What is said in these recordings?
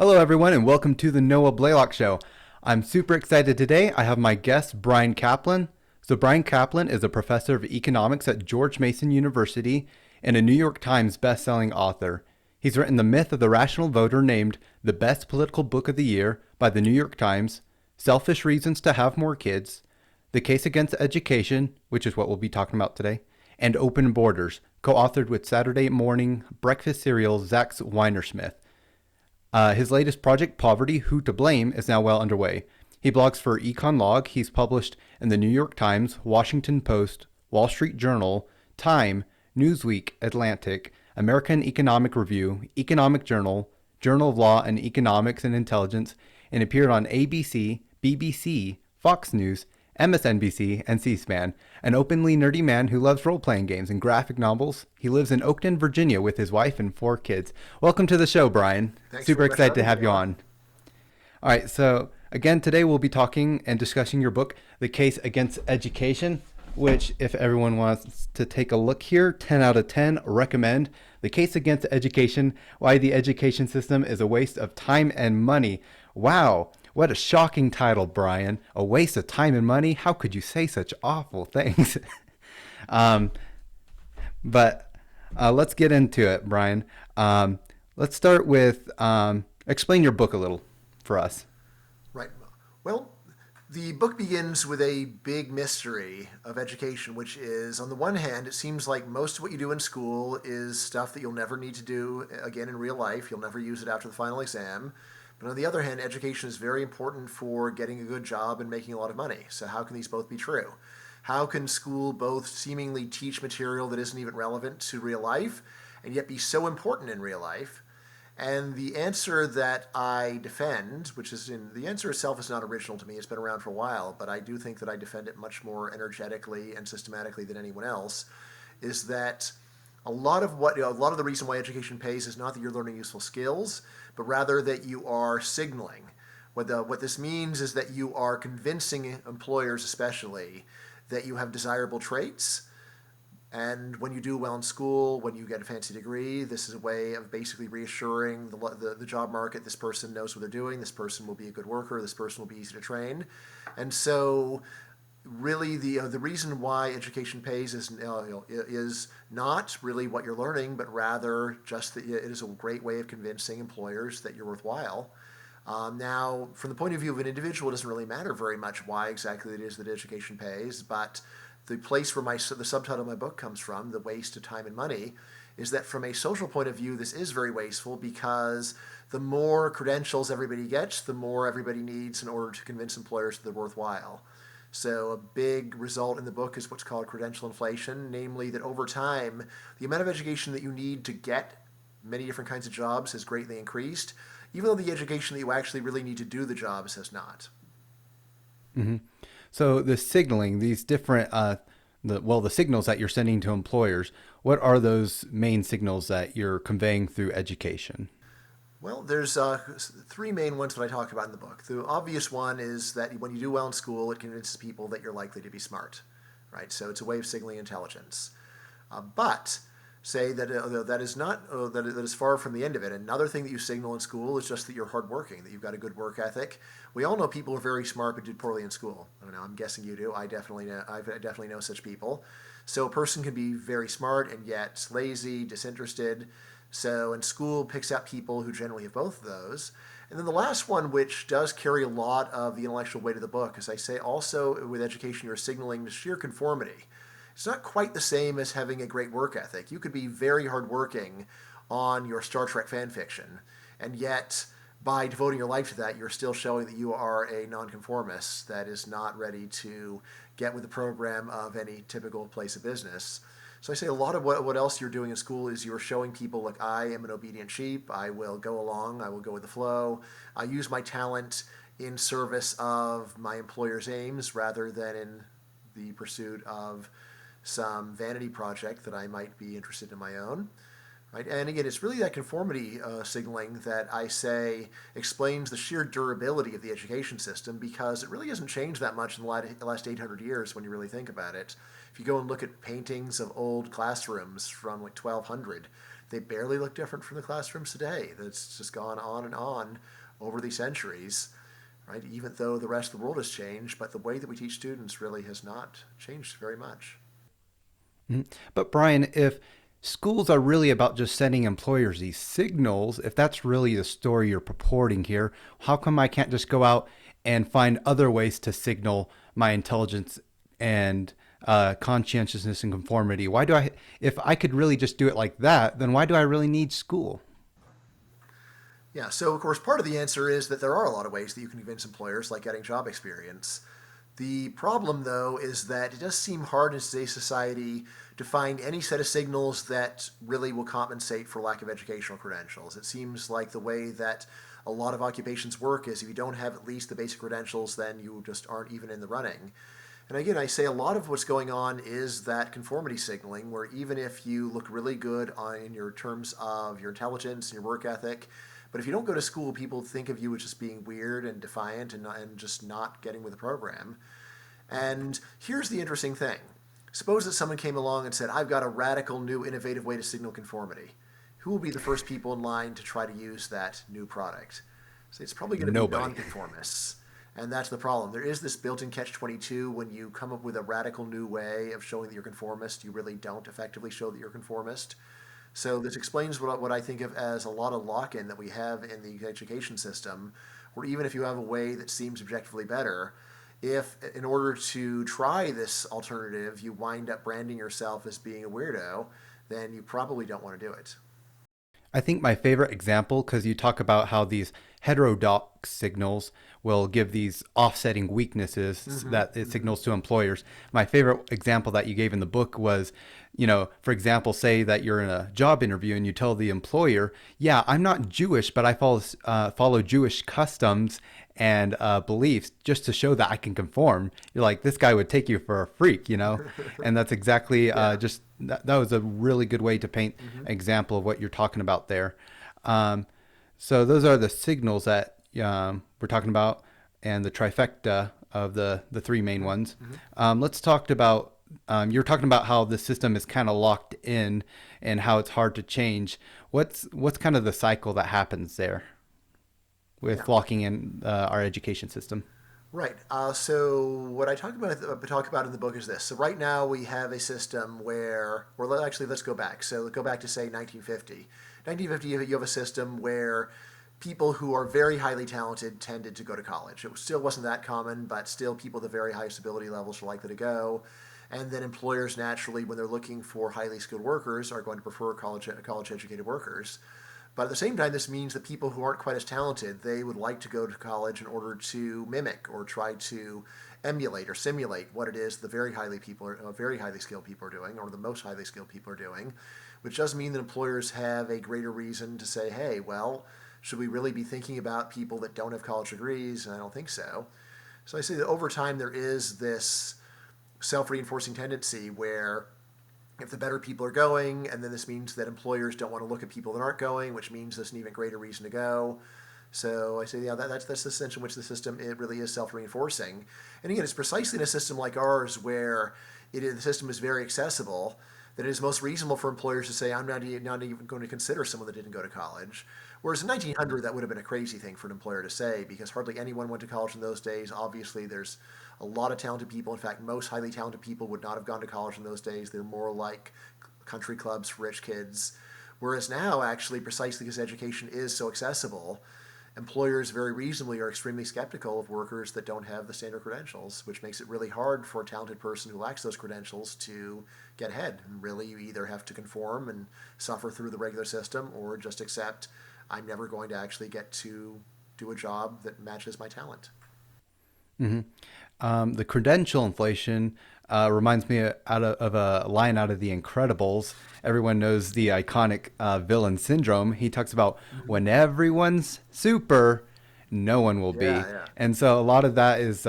Hello, everyone, and welcome to the Noah Blaylock Show. I'm super excited today. I have my guest, Bryan Caplan. So, Bryan Caplan is a professor of economics at George Mason University and a New York Times bestselling author. He's written The Myth of the Rational Voter, named the best political book of the year by the New York Times, Selfish Reasons to Have More Kids, The Case Against Education, which is what we'll be talking about today, and Open Borders, co-authored with Saturday morning breakfast cereal Zach Weinersmith. His latest project, Poverty, Who to Blame, is now well underway. He blogs for EconLog. He's published in the New York Times, Washington Post, Wall Street Journal, Time, Newsweek, Atlantic, American Economic Review, Economic Journal, Journal of Law and Economics and Intelligence, and appeared on ABC, BBC, Fox News, MSNBC, and C-SPAN. An openly nerdy man who loves role-playing games and graphic novels. He lives in Oakton, Virginia with his wife and 4 kids. Welcome to the show, Bryan. Thanks Super very much for excited to having have me you on. on. All right, so again, today we'll be talking and discussing your book, The Case Against Education, which, if everyone wants to take a look here, 10 out of 10, recommend. The Case Against Education, Why the Education System is a Waste of Time and Money. Wow, what a shocking title, Bryan. A waste of time and money? How could you say such awful things? um, but let's get into it, Bryan. Let's start with explain your book a little for us. Right. Well, the book begins with a big mystery of education, which is, on the one hand, it seems like most of what you do in school is stuff that you'll never need to do again in real life. You'll never use it after the final exam. But on the other hand, education is very important for getting a good job and making a lot of money. So how can these both be true? How can school both seemingly teach material that isn't even relevant to real life and yet be so important in real life? And the answer that I defend, which is the answer itself is not original to me, it's been around for a while, but I do think that I defend it much more energetically and systematically than anyone else, is that a lot of the reason why education pays is not that you're learning useful skills, but rather that you are signaling. What this means is that you are convincing employers, especially, that you have desirable traits. And when you do well in school, when you get a fancy degree, this is a way of basically reassuring the job market. This person knows what they're doing. This person will be a good worker. This person will be easy to train. And so really the reason why education pays is not really what you're learning, but rather just that it is a great way of convincing employers that you're worthwhile. Now, from the point of view of an individual, it doesn't really matter very much why exactly it is that education pays, but the place where the subtitle of my book comes from, The Waste of Time and Money, is that from a social point of view, this is very wasteful because the more credentials everybody gets, the more everybody needs in order to convince employers that they're worthwhile. So a big result in the book is what's called credential inflation, namely that over time, the amount of education that you need to get many different kinds of jobs has greatly increased, even though the education that you actually really need to do the jobs has not. hmm So the signaling, these different, the signals that you're sending to employers, what are those main signals that you're conveying through education? Well, there's 3 main ones that I talk about in the book. The obvious one is that when you do well in school, it convinces people that you're likely to be smart, right? So it's a way of signaling intelligence. But say that that is not that is far from the end of it. Another thing that you signal in school is just that you're hardworking, that you've got a good work ethic. We all know people who are very smart but did poorly in school. I don't know. I'm guessing you do. I definitely know such people. So a person can be very smart and yet lazy, disinterested. So in school picks out people who generally have both of those. And then the last one, which does carry a lot of the intellectual weight of the book, is I say also with education you're signaling sheer conformity. It's not quite the same as having a great work ethic. You could be very hardworking on your Star Trek fan fiction, and yet by devoting your life to that, you're still showing that you are a nonconformist that is not ready to get with the program of any typical place of business. So I say a lot of what else you're doing in school is you're showing people, like, I am an obedient sheep. I will go along. I will go with the flow. I use my talent in service of my employer's aims rather than in the pursuit of some vanity project that I might be interested in my own. Right? And again, it's really that conformity signaling that I say explains the sheer durability of the education system, because it really hasn't changed that much in the last 800 years when you really think about it. If you go and look at paintings of old classrooms from like 1200, they barely look different from the classrooms today. That's just gone on and on over the centuries, right? Even though the rest of the world has changed, but the way that we teach students really has not changed very much. Mhm. But Brian, if schools are really about just sending employers these signals, if that's really the story you're purporting here, how come I can't just go out and find other ways to signal my intelligence and conscientiousness and conformity? Why do I, if I could really just do it like that, then why do I really need school? Yeah, so of course, part of the answer is that there are a lot of ways that you can convince employers, like getting job experience. The problem, though, is that it does seem hard in today's society to find any set of signals that really will compensate for lack of educational credentials. It seems like the way that a lot of occupations work is if you don't have at least the basic credentials, then you just aren't even in the running. And again, I say a lot of what's going on is that conformity signaling, where even if you look really good in your terms of your intelligence and your work ethic, but if you don't go to school, people think of you as just being weird and defiant and just not getting with the program. And here's the interesting thing. Suppose that someone came along and said, I've got a radical, new, innovative way to signal conformity. Who will be the first people in line to try to use that new product? So it's probably going to be Nobody. nonconformists. And that's the problem. There is this built in catch 22 when you come up with a radical new way of showing that you're conformist, you really don't effectively show that you're conformist. So this explains what I think of as a lot of lock-in that we have in the education system, where even if you have a way that seems objectively better, if in order to try this alternative you wind up branding yourself as being a weirdo, then you probably don't want to do it. I think my favorite example, because you talk about how these heterodox signals will give these offsetting weaknesses Mm-hmm. that it Mm-hmm. signals to employers. My favorite example that you gave in the book was, for example, say that you're in a job interview and you tell the employer, yeah, I'm not Jewish, but I follow Jewish customs and beliefs just to show that I can conform. You're like, this guy would take you for a freak. And that's exactly Yeah. that was a really good way to paint Mm-hmm. an example of what you're talking about there. Um, so those are the signals that we're talking about, and the trifecta of the three main ones. Mm-hmm. Let's talk about. You're talking about how the system is kind of locked in and how it's hard to change. What's kind of the cycle that happens there Yeah. with locking in our education system? Right. So what I talk about in the book is this. So right now we have a system where, or actually let's go back. So go back to say 1950. 1950, you have a system where people who are very highly talented tended to go to college. It still wasn't that common, but still people at the very highest ability levels are likely to go. And then employers naturally, when they're looking for highly skilled workers, are going to prefer college educated workers. But at the same time, this means that people who aren't quite as talented, they would like to go to college in order to mimic or try to emulate or simulate what it is the very highly skilled people are doing, or the most highly skilled people are doing, which does mean that employers have a greater reason to say, hey, well, should we really be thinking about people that don't have college degrees? And I don't think so. So I say that over time there is this self-reinforcing tendency where if the better people are going, and then this means that employers don't want to look at people that aren't going, which means there's an even greater reason to go. So I say, yeah, that's the sense in which the system it really is self-reinforcing. And again, it's precisely in a system like ours where the system is very accessible that it is most reasonable for employers to say, I'm not even going to consider someone that didn't go to college. Whereas in 1900, that would have been a crazy thing for an employer to say because hardly anyone went to college in those days. Obviously, there's a lot of talented people. In fact, most highly talented people would not have gone to college in those days. They're more like country clubs for rich kids. Whereas now, actually, precisely because education is so accessible, employers very reasonably are extremely skeptical of workers that don't have the standard credentials, which makes it really hard for a talented person who lacks those credentials to get ahead. And really, you either have to conform and suffer through the regular system or just accept I'm never going to actually get to do a job that matches my talent. Hmm. The credential inflation reminds me of a line out of The Incredibles. Everyone knows the iconic villain syndrome. He talks about Mm-hmm. when everyone's super, no one will Yeah, be. yeah. And so a lot of that is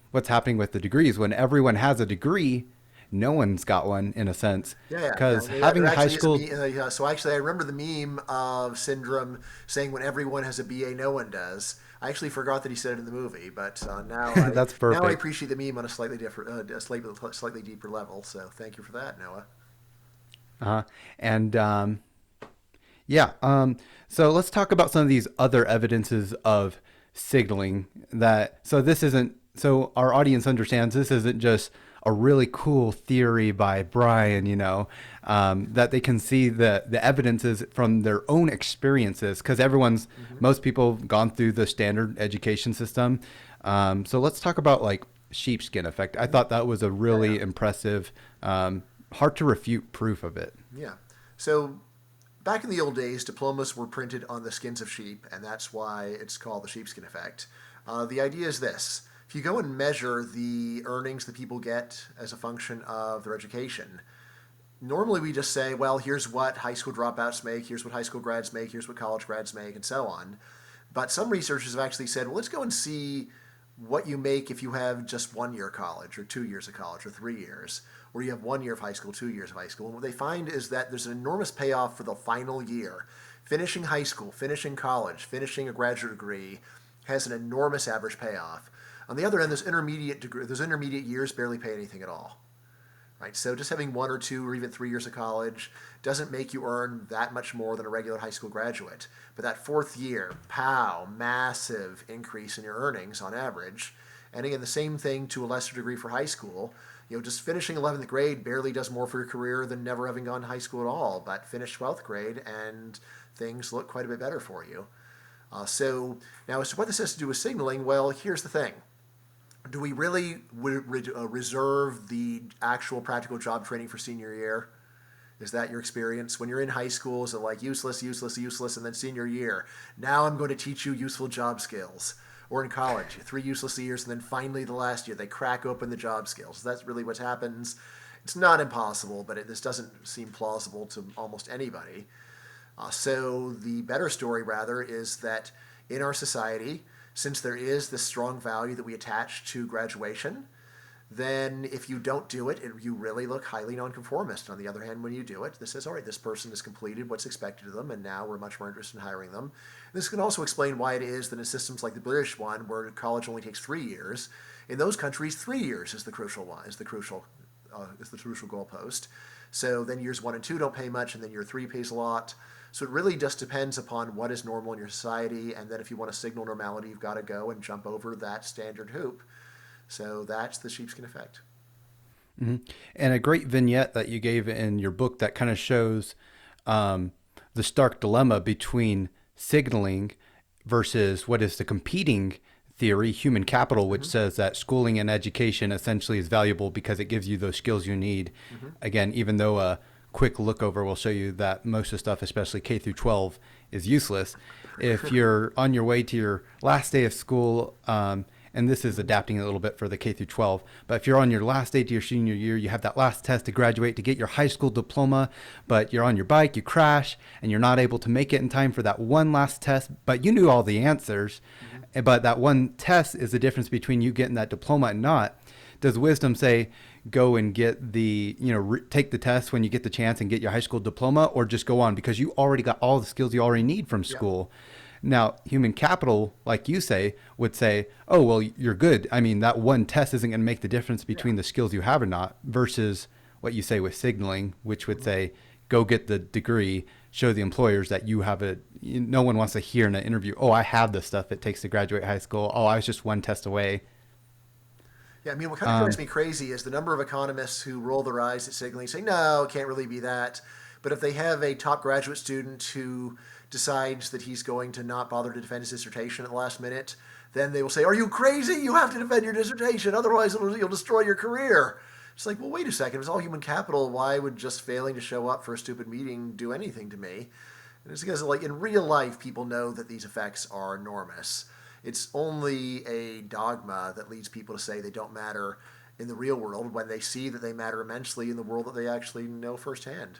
what's happening with the degrees. When everyone has a degree, no one's got one in a sense. Yeah, yeah, yeah. Because There having a high actually is a school, meme. Yeah, so actually, I remember the meme of Syndrome saying, "When everyone has a BA, no one does." I actually forgot that he said it in the movie, but that's now I perfect. appreciate the meme on a slightly different, slightly deeper level. So thank you for that, Noah. Uh-huh. And Yeah. So let's talk about some of these other evidences of signaling that. So this isn't, so our audience understands this isn't just a really cool theory by Bryan, that they can see the evidences from their own experiences because Hmm. most people have gone through the standard education system. So let's talk about like sheepskin effect. I Hmm. thought that was a Yeah, yeah, really impressive, hard to refute proof of it. yeah. So back in the old days, diplomas were printed on the skins of sheep, and that's why it's called the sheepskin effect. The idea is this: if you go and measure the earnings that people get as a function of their education, normally we just say, well, here's what high school dropouts make, here's what high school grads make, here's what college grads make, and so on. But some researchers have actually said, well, let's go and see what you make if you have just 1 year of college, or 2 years of college, or 3 years, or you have 1 year of high school, 2 years of high school. And what they find is that there's an enormous payoff for the final year. Finishing high school, finishing college, finishing a graduate degree has an enormous average payoff. On the other end, those intermediate years barely pay anything at all. Right? So just having 1 or 2 or even 3 years of college doesn't make you earn that much more than a regular high school graduate. But that fourth year, pow, massive increase in your earnings on average. And again, the same thing to a lesser degree for high school. Just finishing 11th grade barely does more for your career than never having gone to high school at all. But finish 12th grade and things look quite a bit better for you. So now, as to what this has to do with signaling, well, here's the thing: do we really reserve the actual practical job training for senior year? Is that your experience? When you're in high school, is it like useless, useless, useless, and then senior year, now I'm going to teach you useful job skills? Or in college, 3 useless years, and then finally the last year, they crack open the job skills. That's really what happens. It's not impossible, but this doesn't seem plausible to almost anybody. So the better story, rather, is that in our society, since there is this strong value that we attach to graduation, then if you don't do it, you really look highly nonconformist. On the other hand, when you do it, this says, all right, this person has completed what's expected of them, and now we're much more interested in hiring them. This can also explain why it is that in systems like the British one, where college only takes 3 years, in those countries, 3 years is the crucial one, is the crucial goalpost. So then years 1 and 2 don't pay much, and then year 3 pays a lot. So it really just depends upon what is normal in your society, and then if you want to signal normality, you've got to go and jump over that standard hoop. So that's the sheepskin effect. Hmm. And a great vignette that you gave in your book that kind of shows um, the stark dilemma between signaling versus what is the competing theory, human capital, which Mm-hmm. says that schooling and education essentially is valuable because it gives you those skills you need. Mm-hmm. Again, even though a quick look over will show you that most of the stuff, especially K through 12, is useless. If you're on your way to your last day of school, and this is Mm-hmm. adapting a little bit for the K through 12. But if you're on your last day to your senior year, you have that last test to graduate to get your high school diploma, but you're on your bike, you crash, and you're not able to make it in time for that one last test, but you knew all the answers. Mm-hmm. But that one test is the difference between you getting that diploma and not. Does wisdom say go and get take the test when you get the chance and get your high school diploma, or just go on because you already got all the skills you already need from Yeah. school? Now, human capital, like you say, would say, oh, well, you're good. I mean, that one test isn't going to make the difference Yeah. between the skills you have or not, versus what you say with signaling, which would Mm-hmm. say, go get the degree, show the employers that you have it. No one wants to hear in an interview, oh, I have the stuff it takes to graduate high school. Oh, I was just one test away. Yeah, I mean, what kind of drives Um, me crazy is the number of economists who roll their eyes at signaling, say, no, it can't really be that. But if they have a top graduate student who decides that he's going to not bother to defend his dissertation at the last minute, then they will say, are you crazy? You have to defend your dissertation, otherwise you'll destroy your career. It's like, well, wait a second. If it's all human capital, why would just failing to show up for a stupid meeting do anything to me? And it's because, like, in real life, people know that these effects are enormous. It's only a dogma that leads people to say they don't matter in the real world when they see that they matter immensely in the world that they actually know firsthand.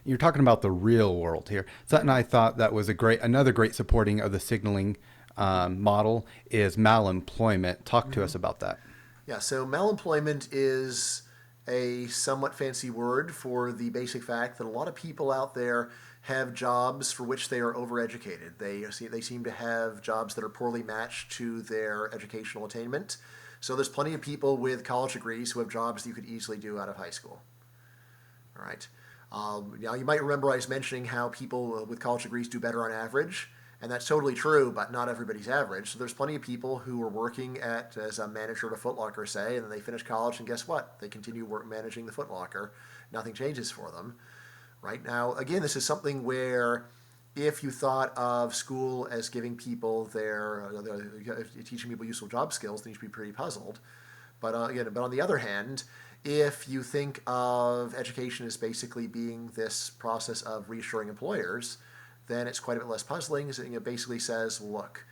you're talking about the real world here. Something I thought that was another great supporting of the signaling model is malemployment. Talk to Mm-hmm. us about that. Yeah, so malemployment is a somewhat fancy word for the basic fact that a lot of people out there have jobs for which they are overeducated. They seem to have jobs that are poorly matched to their educational attainment. So there's plenty of people with college degrees who have jobs that you could easily do out of high school. All right. Now, you might remember I was mentioning how people with college degrees do better on average, and that's totally true, but not everybody's average. So there's plenty of people who are working as a manager at a Foot Locker, say, and then they finish college, and guess what? They continue managing the Foot Locker. Nothing changes for them. Right now, again, this is something where if you thought of school as giving people teaching people useful job skills, then you should be pretty puzzled. But on the other hand, if you think of education as basically being this process of reassuring employers, then it's quite a bit less puzzling. It basically says, look,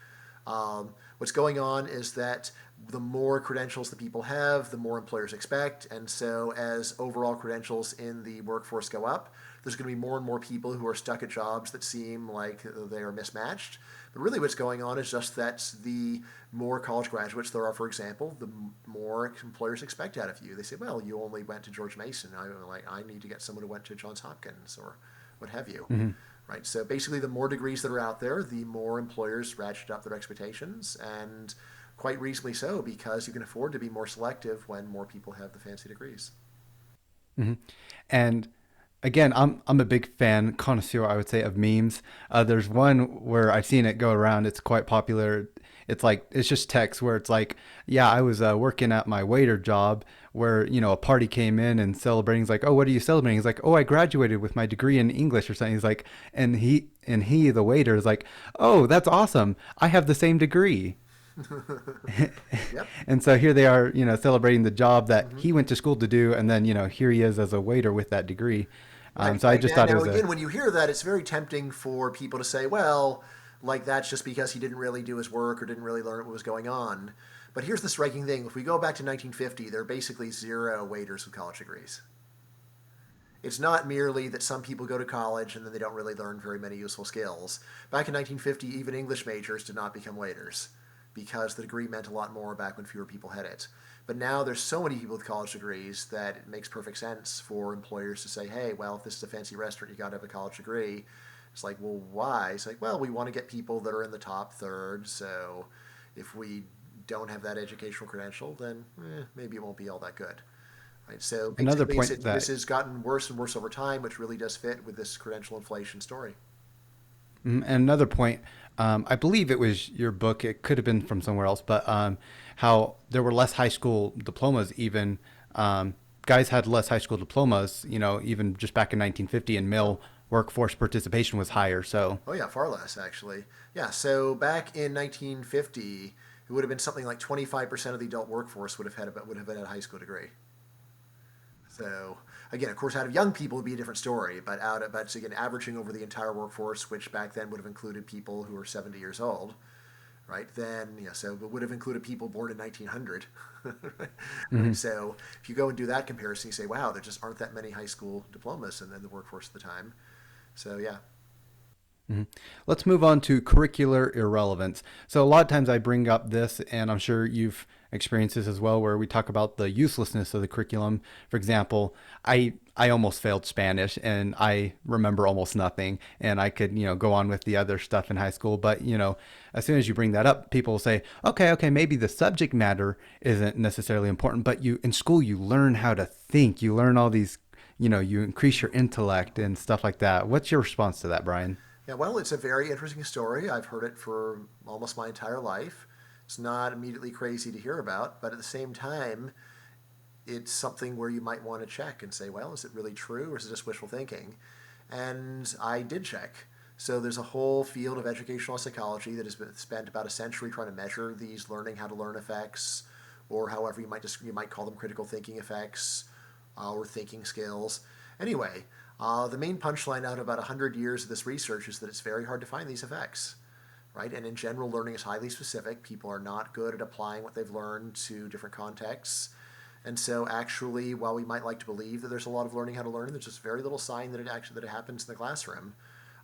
what's going on is that the more credentials that people have, the more employers expect. And so as overall credentials in the workforce go up, there's going to be more and more people who are stuck at jobs that seem like they are mismatched. But really what's going on is just that the more college graduates there are, for example, the more employers expect out of you. They say, well, you only went to George Mason. I need to get someone who went to Johns Hopkins or what have you. Hmm. Right. So basically, the more degrees that are out there, the more employers ratchet up their expectations, and quite reasonably so, because you can afford to be more selective when more people have the fancy degrees. Hmm. And again, I'm a big fan, connoisseur, I would say, of memes. There's one where I've seen it go around. It's quite popular. It's like it's just text where it's like, yeah, I was working at my waiter job where a party came in and celebrating. He's like, oh, what are you celebrating? He's like, oh, I graduated with my degree in English or something. He's like, and he the waiter is like, oh, that's awesome. I have the same degree. Yep. And so here they are, celebrating the job that Hmm. he went to school to do, and then here he is as a waiter with that degree. Right. So I Right. just Now, thought it now, was a again, when you hear that, it's very tempting for people to say, well, like that's just because he didn't really do his work or didn't really learn what was going on. But here's the striking thing: if we go back to 1950, there are basically zero waiters with college degrees. It's not merely that some people go to college and then they don't really learn very many useful skills. Back in 1950, even English majors did not become waiters because the degree meant a lot more back when fewer people had it. But now there's so many people with college degrees that it makes perfect sense for employers to say, hey, well, if this is a fancy restaurant, you got to have a college degree. It's like, well, why? It's like, well, we want to get people that are in the top third. So if we don't have that educational credential, then maybe it won't be all that good. Right. So another basically, point this that has gotten worse and worse over time, which really does fit with this credential inflation story. and another point. I believe it was your book. It could have been from somewhere else, but how there were less high school diplomas. Even guys had less high school diplomas. Even just back in 1950, and Oh, male workforce participation was higher. So oh yeah, far less actually. Yeah. So back in 1950, it would have been something like 25% of the adult workforce would have had a high school degree. So again, of course, out of young people would be a different story, but again, averaging over the entire workforce, which back then would have included people who were 70 years old, right? Then so it would have included people born in 1900, right? mhm. So if you go and do that comparison, you say, wow, there just aren't that many high school diplomas in the workforce at the time. So yeah. Mhm. Let's move on to curricular irrelevance. So a lot of times I bring up this, and I'm sure you've experienced this as well, where we talk about the uselessness of the curriculum. For example, I almost failed Spanish, and I remember almost nothing, and I could go on with the other stuff in high school. But as soon as you bring that up, people will say, okay, maybe the subject matter isn't necessarily important, but you in school you learn how to think, you learn all these. You increase your intellect and stuff like that. What's your response to that, Brian? Yeah, well, it's a very interesting story. I've heard it for almost my entire life. It's not immediately crazy to hear about, but at the same time, it's something where you might want to check and say, well, is it really true or is it just wishful thinking? And I did check. So there's a whole field of educational psychology that has been spent about a century trying to measure these learning how to learn effects, or however you might call them critical thinking effects, or thinking skills. Anyway, the main punchline out of about 100 years of this research is that it's very hard to find these effects, right? And in general, learning is highly specific. People are not good at applying what they've learned to different contexts. And so, actually, while we might like to believe that there's a lot of learning how to learn, there's just very little sign that it happens in the classroom.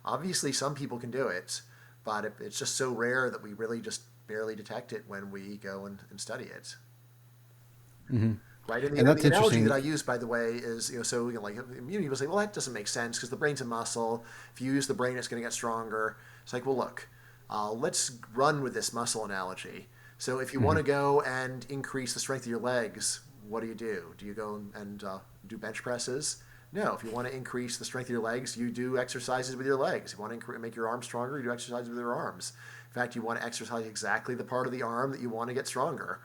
Obviously, some people can do it, but it's just so rare that we really just barely detect it when we go and study it. Hmm. Right, and And the that's analogy that interesting. I use, by the way, is so like people say, well, that doesn't make sense because the brain's a muscle. If you use the brain, it's going to get stronger. It's like, well, look, let's run with this muscle analogy. So if you want Mhm. to go and increase the strength of your legs, what do? Do you go and do bench presses? No, if you want to increase the strength of your legs, you do exercises with your legs. If you want to make your arms stronger, you do exercises with your arms. In fact, you want to exercise exactly the part of the arm that you want to get stronger.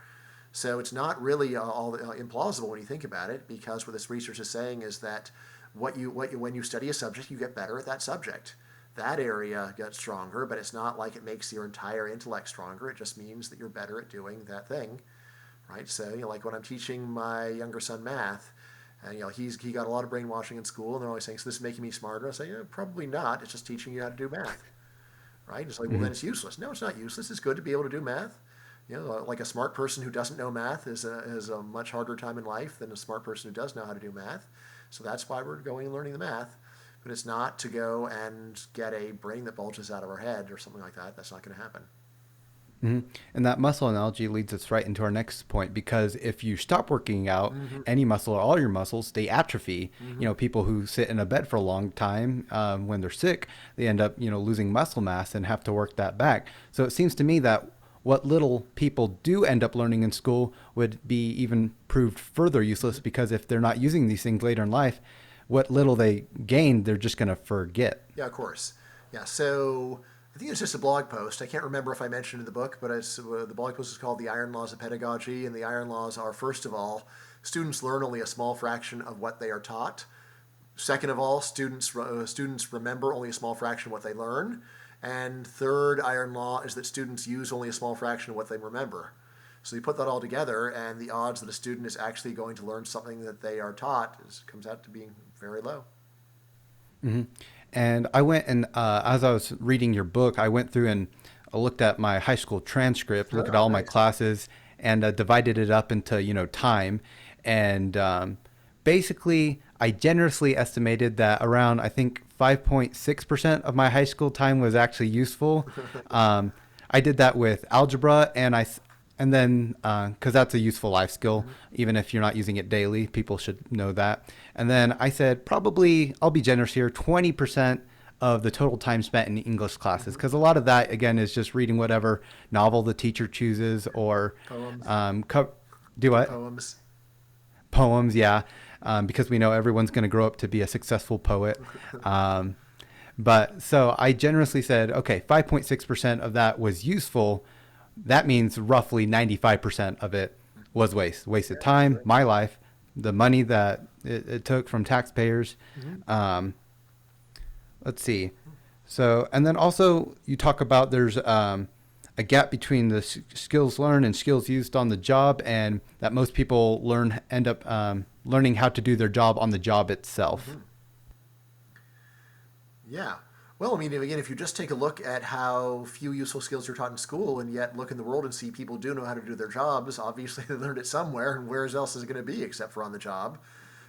So it's not really all implausible when you think about it, because what this research is saying is that when you study a subject, you get better at that subject. That area gets stronger, but it's not like it makes your entire intellect stronger. It just means that you're better at doing that thing, right? So, like when I'm teaching my younger son math, and he got a lot of brainwashing in school, and they're always saying, "So this is making me smarter." I say, "Yeah, probably not. It's just teaching you how to do math." Right? It's like, well, then Hmm. it's useless. No, it's not useless. It's good to be able to do math. Like a smart person who doesn't know math is a much harder time in life than a smart person who does know how to do math. So that's why we're going and learning the math. But it's not to go and get a brain that bulges out of our head or something like that. That's not going to happen. Hmm. And that muscle analogy leads us right into our next point, because if you stop working out, Mm-hmm. any muscle or all your muscles, they atrophy. Mm-hmm. People who sit in a bed for a long time, when they're sick, they end up, losing muscle mass and have to work that back. So it seems to me that what little people do end up learning in school would be even proved further useless, because if they're not using these things later in life, what little they gain, they're just going to forget. Yeah, of course. Yeah, so I think it's just a blog post. I can't remember if I mentioned in the book, but the blog post is called "The Iron Laws of Pedagogy," and the iron laws are: first of all, students learn only a small fraction of what they are taught. Second of all, students remember only a small fraction of what they learn. And third iron law is that students use only a small fraction of what they remember. So you put that all together, and the odds that a student is actually going to learn something that they are taught comes out to being very low. Hmm. And I went and, as I was reading your book, I went through and looked at my high school transcript, looked at Oh, all my nice. classes, and divided it up into time. And basically, I generously estimated that around, I think, 5.6% of my high school time was actually useful. I did that with algebra, and then, because that's a useful life skill, Mm-hmm. even if you're not using it daily, people should know that. And then I said, probably, I'll be generous here, 20% of the total time spent in English classes, Mm-hmm. because a lot of that, again, is just reading whatever novel the teacher chooses, or Poems. um, co- do what? Poems. Poems, yeah, because we know everyone's going to grow up to be a successful poet. Um, but so I generously said, okay, 5.6% of that was useful. That means roughly 95% of it was wasted Yeah, that's time, right. my life, the money that it took from taxpayers. Mm-hmm. Um, let's see. So, and then also you talk about there's a gap between the skills learned and skills used on the job, and that most people end up learning how to do their job on the job itself. Mm-hmm. Yeah. Well, I mean, again, if you just take a look at how few useful skills are taught in school, and yet look in the world and see people do know how to do their jobs, obviously they learned it somewhere, and where else is it going to be except for on the job?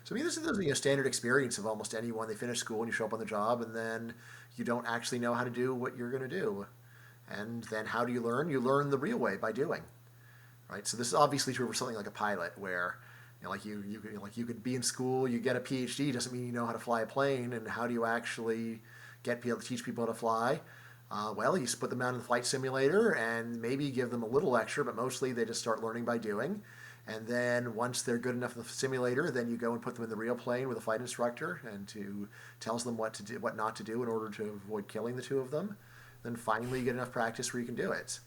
So, I mean, this is a standard experience of almost anyone. They finish school and you show up on the job, and then you don't actually know how to do what you're going to do. And then how do you learn? You learn the real way by doing, right? So this is obviously true for something like a pilot, where like you could be in school, you get a PhD, doesn't mean you know how to fly a plane. And how do you actually get people to teach people how to fly? Well, you just put them out in the flight simulator and maybe give them a little lecture, but mostly they just start learning by doing. And then once they're good enough in the simulator, then you go and put them in the real plane with a flight instructor and to tells them what to do, what not to do in order to avoid killing the two of them. Then finally you get enough practice where you can do it,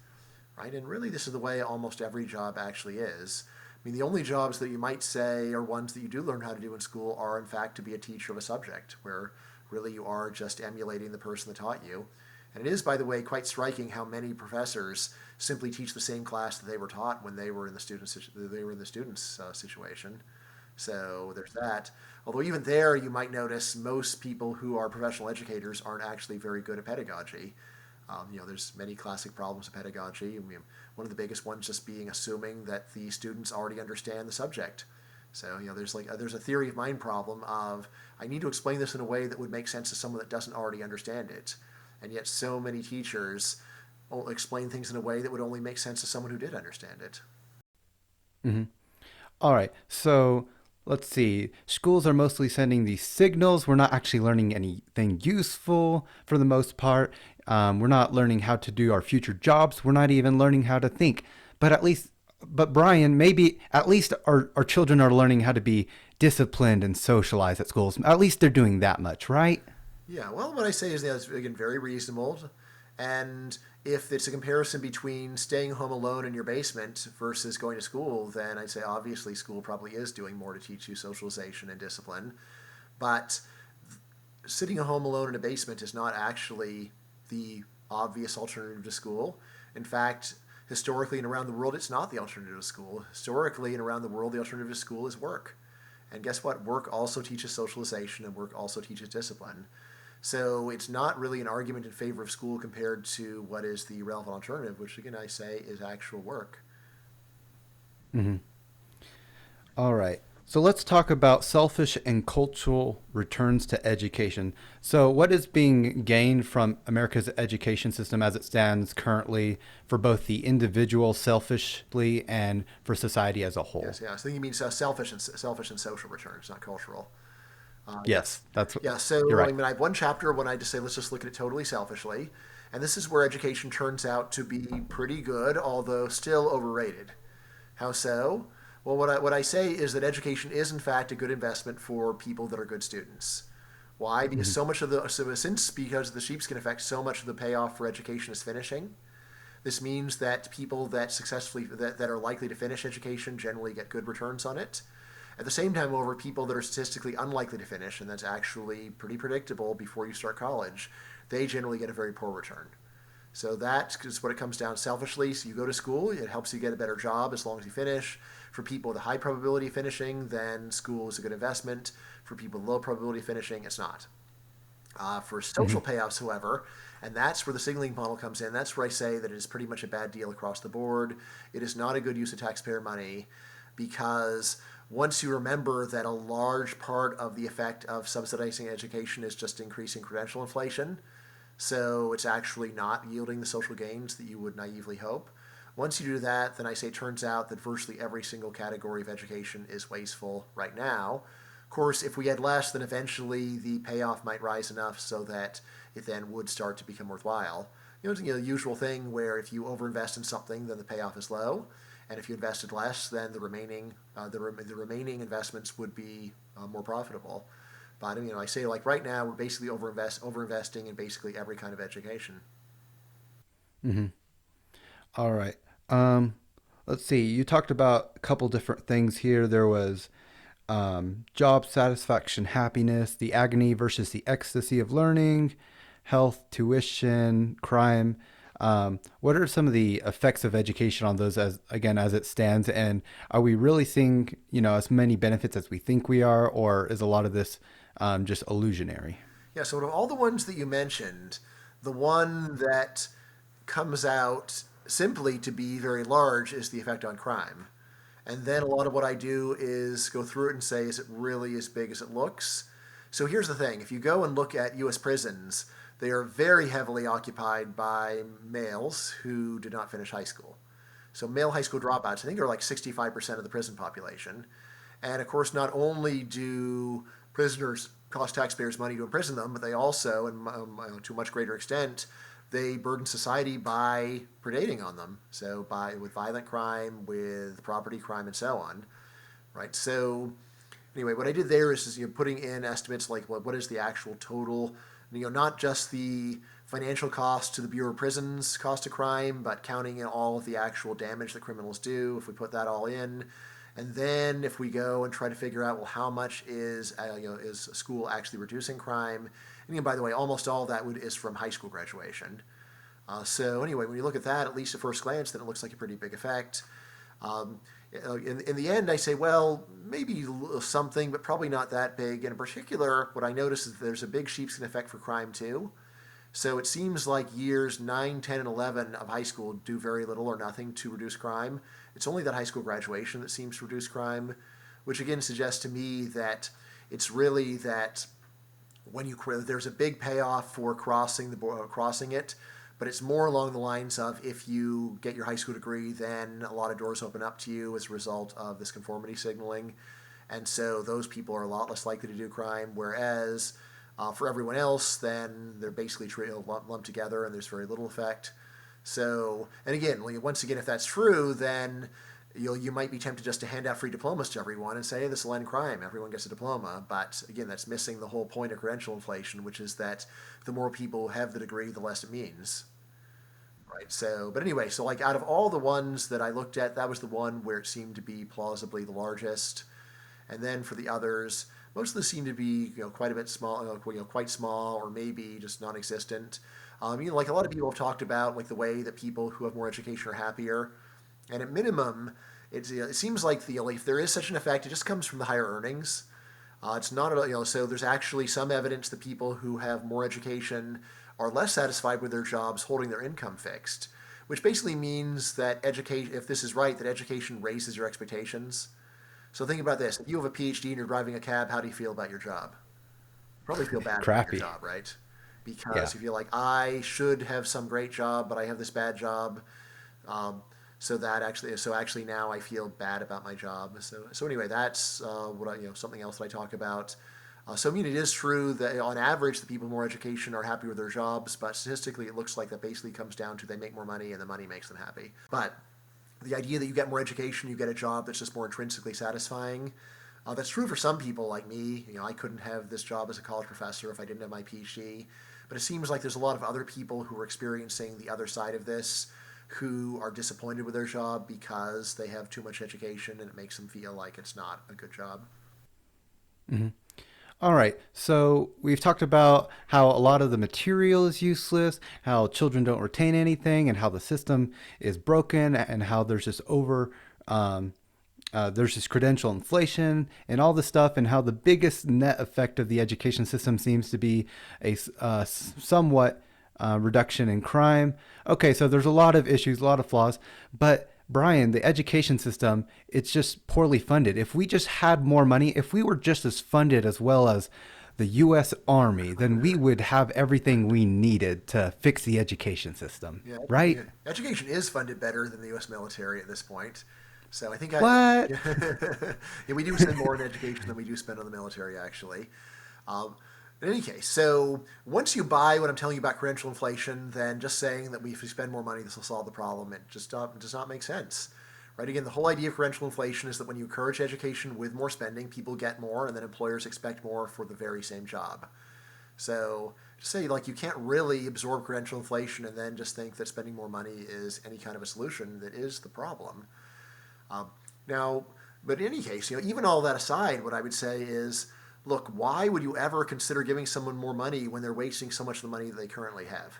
right? And really, this is the way almost every job actually is. I mean, the only jobs that you might say are ones that you do learn how to do in school are, in fact, to be a teacher of a subject, where really you are just emulating the person that taught you. And it is, by the way, quite striking how many professors simply teach the same class that they were taught when they were in the student's situation. So there's that. Although even there, you might notice most people who are professional educators aren't actually very good at pedagogy. There's many classic problems of pedagogy. I mean, one of the biggest ones just being assuming that the students already understand the subject. So there's a theory of mind problem of I need to explain this in a way that would make sense to someone that doesn't already understand it, and yet so many teachers will explain things in a way that would only make sense to someone who did understand it. Hmm. All right. So let's see. Schools are mostly sending these signals. We're not actually learning anything useful for the most part. We're not learning how to do our future jobs. We're not even learning how to think. But at least but Bryan, maybe at least our children are learning how to be disciplined and socialize at schools. At least they're doing that much, right? Yeah, well, what I say is that's again very reasonable. And if it's a comparison between staying home alone in your basement versus going to school, then I'd say obviously school probably is doing more to teach you socialization and discipline. But sitting at home alone in a basement is not actually the obvious alternative to school. In fact, historically and around the world, it's not the alternative to school. Historically and around the world, the alternative to school is work. And guess what? Work also teaches socialization and work also teaches discipline. So it's not really an argument in favor of school compared to what is the relevant alternative, which again I say is actual work. Mm-hmm. All right. So let's talk about selfish and cultural returns to education. So, what is being gained from America's education system as it stands currently for both the individual selfishly and for society as a Yes, whole? yeah. So I think you mean selfish and social returns, not cultural. Yes. Yes, that's Yeah, you're so I right. mean, I have one chapter when I just say, let's just look at it totally selfishly. And this is where education turns out to be pretty good, although still overrated. How so? Well, what I say is that education is, in fact, a good investment for people that are good students. Why? Because Hmm. so much of the, so since because of the sheepskin effect, so much of the payoff for education is finishing. This means that people that that are likely to finish education generally get good returns on it. At the same time, over people that are statistically unlikely to finish, and that's actually pretty predictable before you start college, they generally get a very poor return. So that is what it comes down selfishly. So you go to school, it helps you get a better job as long as you finish. For people with a high probability of finishing, then school is a good investment. For people with low probability of finishing, it's not. For Hmm. social payoffs, however, and that's where the signaling model comes in, that's where I say that it is pretty much a bad deal across the board. It is not a good use of taxpayer money because once you remember that a large part of the effect of subsidizing education is just increasing credential inflation, so it's actually not yielding the social gains that you would naively hope. Once you do that, then I say it turns out that virtually every single category of education is wasteful right now. Of course, if we had less, then eventually the payoff might rise enough so that it then would start to become worthwhile. The usual thing where if you overinvest in something, then the payoff is low, and if you invested less, then the remaining investments would be more profitable. But I say like right now we're basically overinvesting in basically every kind of education. Hmm. All right. Um, let's see. You talked about a couple different things here. There was job satisfaction, happiness, the agony versus the ecstasy of learning, health, tuition, crime. What are some of the effects of education on those as again as it stands? And are we really seeing as many benefits as we think we are, or is a lot of this just illusionary? Yeah. So of all the ones that you mentioned, the one that comes out simply to be very large is the effect on crime. And then a lot of what I do is go through it and say, is it really as big as it looks? So here's the thing: if you go and look at U.S. prisons, they are very heavily occupied by males who did not finish high school. So male high school dropouts, I think, are like 65% of the prison population. And of course, not only do prisoners cost taxpayers money to imprison them, but they also, and to a much greater extent, they burden society by predating on them. So by with violent crime, with property crime, and so on, right? So anyway, what I did there is putting in estimates like what is the actual total, not just the financial cost to the Bureau of Prisons cost of crime, but counting in all of the actual damage that criminals do. If we put that all in, and then if we go and try to figure out, well, how much is school actually reducing crime? And by the way, almost all of that is from high school graduation. So anyway, when you look at that, at least at first glance, then it looks like a pretty big effect. Um, in the end, I say, well, maybe something, but probably not that big. And in particular, what I notice is that there's a big sheepskin effect for crime too. So it seems like years 9, 10, and 11 of high school do very little or nothing to reduce crime. It's only that high school graduation that seems to reduce crime, which again suggests to me that it's really that when you there's a big payoff for crossing it, but it's more along the lines of if you get your high school degree, then a lot of doors open up to you as a result of this conformity signaling, and so those people are a lot less likely to do crime. Whereas for everyone else, then they're basically lumped together, and there's very little effect. So, and again, once again, if that's true, then You might be tempted just to hand out free diplomas to everyone and say, hey, this will end crime. Everyone gets a diploma. But again, that's missing the whole point of credential inflation, which is that the more people have the degree, the less it means. Right. So, but anyway, so like out of all the ones that I looked at, that was the one where it seemed to be plausibly the largest. And then for the others, most of them seem to be quite a bit small, quite small, or maybe just non-existent. Like a lot of people have talked about like the way that people who have more education are happier, and at minimum, it seems like if there is such an effect, it just comes from the higher earnings. It's not, so there's actually some evidence that people who have more education are less satisfied with their jobs holding their income fixed, which basically means that education, if this is right, that education raises your expectations. So think about this. If you have a PhD and you're driving a cab, how do you feel about your job? Probably feel bad about your Crappy. job, right? Yeah. Because you feel like I should have some great job, but I have this bad job. Um, so actually now I feel bad about my job. So anyway, that's something else that I talk about. So I mean, it is true that on average, the people with more education are happy with their jobs, but statistically, it looks like that basically comes down to they make more money and the money makes them happy. But the idea that you get more education, you get a job that's just more intrinsically satisfying. That's true for some people like me. I couldn't have this job as a college professor if I didn't have my PhD. But it seems like there's a lot of other people who are experiencing the other side of this, who are disappointed with their job because they have too much education and it makes them feel like it's not a good job. Mhm. All right. So we've talked about how a lot of the material is useless, how children don't retain anything, and how the system is broken, and how um, there's just credential inflation and all this stuff, and how the biggest net effect of the education system seems to be a somewhat reduction in crime. Okay, so there's a lot of issues, a lot of flaws, but Bryan, the education system, it's just poorly funded. If we just had more money, if we were just as funded as well as the US Army, then we would have everything we needed to fix the education system, Yeah, right? education is funded better than the U.S. military at this point. So I think What? yeah, we do spend more on education than we do spend on the military, actually. Um, in any case, so once you buy what I'm telling you about credential inflation, then just saying that if we spend more money, this will solve the problem, it just does not make sense. Right? Again, the whole idea of credential inflation is that when you encourage education with more spending, people get more, and then employers expect more for the very same job. So to say like you can't really absorb credential inflation and then just think that spending more money is any kind of a solution that is the problem. Um, now, but in any case, even all that aside, what I would say is, look, why would you ever consider giving someone more money when they're wasting so much of the money that they currently have?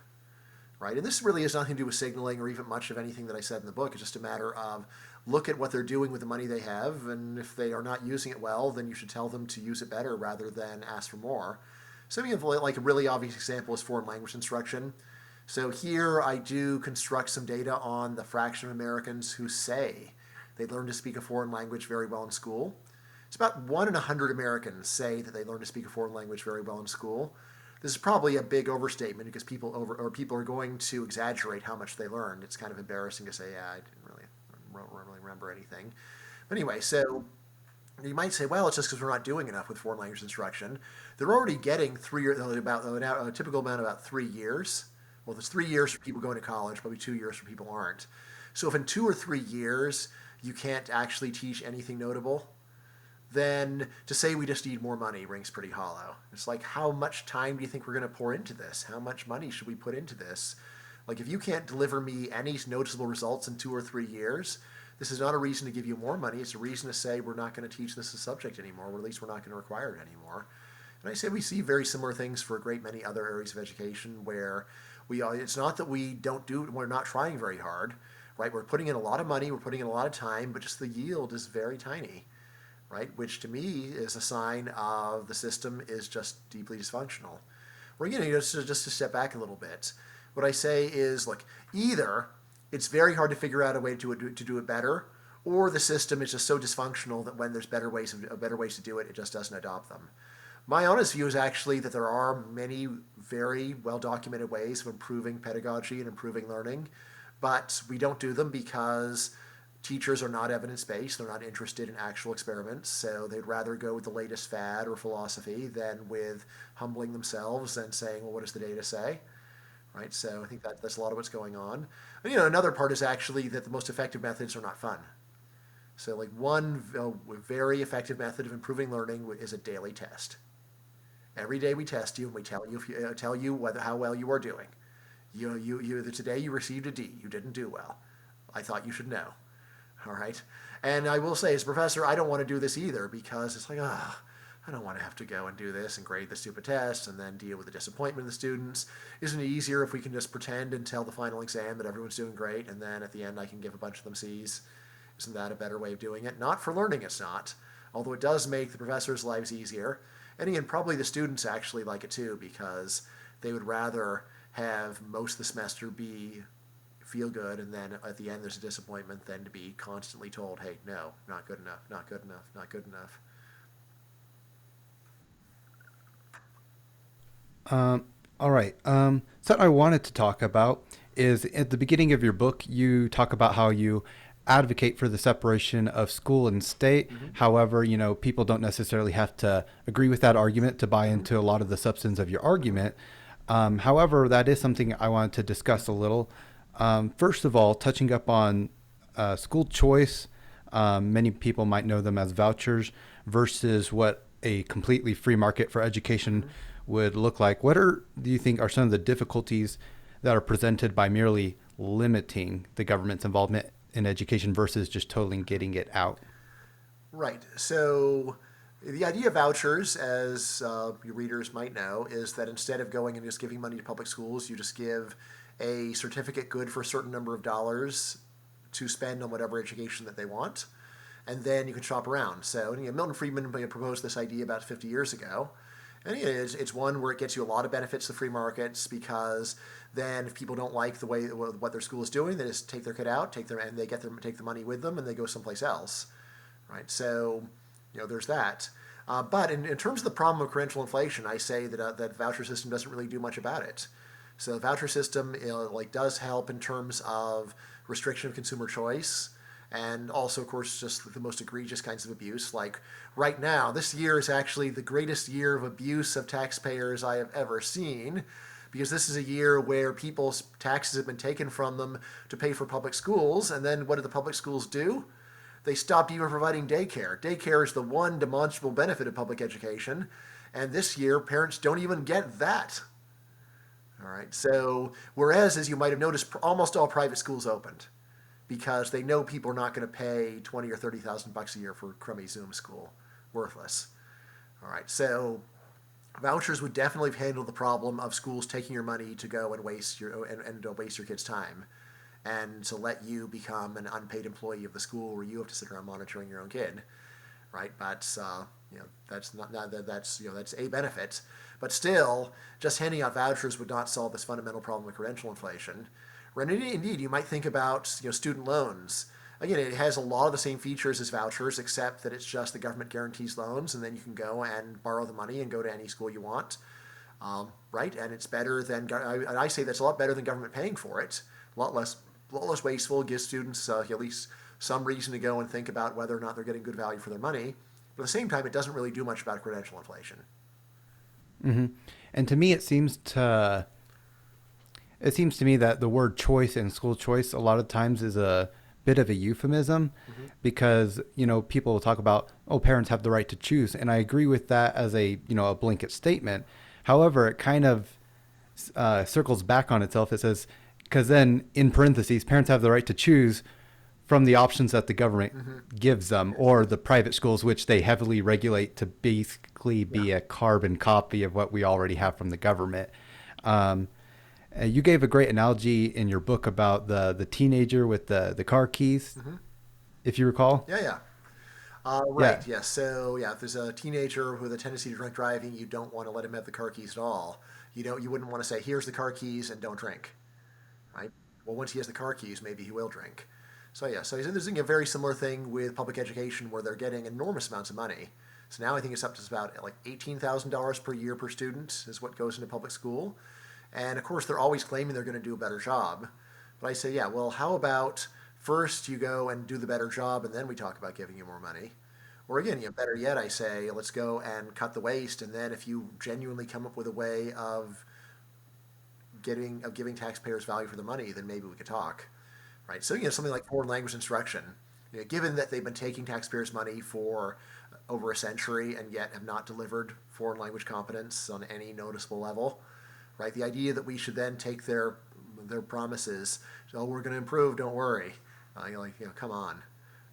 Right? And this really has nothing to do with signaling or even much of anything that I said in the book. It's just a matter of look at what they're doing with the money they have, and if they are not using it well, then you should tell them to use it better rather than ask for more. So, like a really obvious example is foreign language instruction. So here I do construct some data on the fraction of Americans who say they learn to speak a foreign language very well in school. It's about 1 in 100 Americans say that they learn to speak a foreign language very well in school. This is probably a big overstatement because people are going to exaggerate how much they learned. It's kind of embarrassing to say, yeah, I don't really remember anything. But anyway, so you might say, well, it's just because we're not doing enough with foreign language instruction. They're already getting about a typical amount of about 3 years. Well, there's 3 years for people going to college, probably 2 years for people aren't. So if in 2 or 3 years you can't actually teach anything notable, then to say we just need more money rings pretty hollow. It's like, how much time do you think we're going to pour into this? How much money should we put into this? Like, if you can't deliver me any noticeable results in 2 or 3 years, this is not a reason to give you more money. It's a reason to say we're not going to teach this as a subject anymore, or at least we're not going to require it anymore. And I say we see very similar things for a great many other areas of education where it's not that we're not trying very hard, right? We're putting in a lot of money, we're putting in a lot of time, but just the yield is very tiny, right? Which to me is a sign of the system is just deeply dysfunctional. Or again, just to step back a little bit, what I say is, look, either it's very hard to figure out a way to do it better, or the system is just so dysfunctional that when there's better ways to do it, it just doesn't adopt them. My honest view is actually that there are many very well documented ways of improving pedagogy and improving learning, but we don't do them because teachers are not evidence based. They're not interested in actual experiments, so they'd rather go with the latest fad or philosophy than with humbling themselves and saying, well, what does the data say? Right? So I think that's a lot of what's going on. And, another part is actually that the most effective methods are not fun. So, like one very effective method of improving learning is a daily test. Every day we test you and we tell you if you tell you whether how well you are doing. Today you received a D. You didn't do well. I thought you should know. All right. And I will say, as a professor, I don't want to do this either because it's like, I don't want to have to go and do this and grade the stupid tests and then deal with the disappointment of the students. Isn't it easier if we can just pretend until the final exam that everyone's doing great and then at the end I can give a bunch of them C's? Isn't that a better way of doing it? Not for learning, it's not. Although it does make the professors' lives easier. And again, probably the students actually like it too because they would rather have most of the semester be feel good and then at the end there's a disappointment than to be constantly told, hey, no, not good enough, not good enough, not good enough. All right. Something I wanted to talk about is at the beginning of your book, you talk about how you advocate for the separation of school and state. Mm-hmm. However, people don't necessarily have to agree with that argument to buy Mm-hmm. into a lot of the substance of your Mm-hmm. argument. However, that is something I wanted to discuss a little. First of all, touching up on school choice, many people might know them as vouchers versus what a completely free market for education Mm-hmm. would look like. Do you think are some of the difficulties that are presented by merely limiting the government's involvement in education versus just totally getting it out? Right. So the idea of vouchers, as your readers might know, is that instead of going and just giving money to public schools, you just give a certificate good for a certain number of dollars to spend on whatever education that they want, and then you can shop around. So Milton Friedman proposed this idea about 50 years ago. And it's one where it gets you a lot of benefits to free markets because then if people don't like the way what their school is doing, they just take their kid out, and they take the money with them, and they go someplace else, right? So, there's that. But in terms of the problem of credential inflation, I say that voucher system doesn't really do much about it. So the voucher system does help in terms of restriction of consumer choice, and also, of course, just the most egregious kinds of abuse. Like right now, this year is actually the greatest year of abuse of taxpayers I have ever seen, because this is a year where people's taxes have been taken from them to pay for public schools, and then what do the public schools do? They stopped even providing daycare. Daycare is the one demonstrable benefit of public education, and this year parents don't even get that. All right. So, whereas, as you might have noticed, almost all private schools opened because they know people are not going to pay 20 or 30,000 bucks a year for crummy Zoom school, worthless. All right. So, vouchers would definitely handle the problem of schools taking your money to go and waste your kids' time, and to let you become an unpaid employee of the school where you have to sit around monitoring your own kid, right? But that's that's a benefit. But still, just handing out vouchers would not solve this fundamental problem of credential inflation. And indeed, you might think about student loans. Again, it has a lot of the same features as vouchers, except that it's just the government guarantees loans, and then you can go and borrow the money and go to any school you want, right? And it's better than I say that's a lot better than government paying for it. A lot less wasteful. Gives students at least some reason to go and think about whether or not they're getting good value for their money. But at the same time, it doesn't really do much about credential inflation. Hmm. And to me, it seems to me that the word choice and school choice a lot of times is a bit of a euphemism Mm-hmm. because people will talk about, oh, parents have the right to choose, and I agree with that as a blanket statement. However, it kind of circles back on itself. It says, because then in parentheses, parents have the right to choose from the options that the government Mm-hmm. gives them, or the private schools, which they heavily regulate to basically Yeah. be a carbon copy of what we already have from the government. Um, you gave a great analogy in your book about the teenager with the car keys, Mm-hmm. if you recall. Yeah. Yeah. Right. Yeah. Yes. So yeah, if there's a teenager with a tendency to drink driving, you don't want to let him have the car keys at all. You wouldn't want to say, "Here's the car keys and don't drink." Right? Well, once he has the car keys, maybe he will drink. So yeah, so he's doing a very similar thing with public education where they're getting enormous amounts of money. So now I think it's up to about like $18,000 per year per student is what goes into public school. And of course, they're always claiming they're going to do a better job. But I say, yeah, well, how about first you go and do the better job and then we talk about giving you more money? Or again, better yet, I say, let's go and cut the waste. And then if you genuinely come up with a way of giving taxpayers value for the money, then maybe we could talk, right? So something like foreign language instruction. Given that they've been taking taxpayers' money for over a century and yet have not delivered foreign language competence on any noticeable level, right? The idea that we should then take their promises, oh, we're going to improve, don't worry. Come on,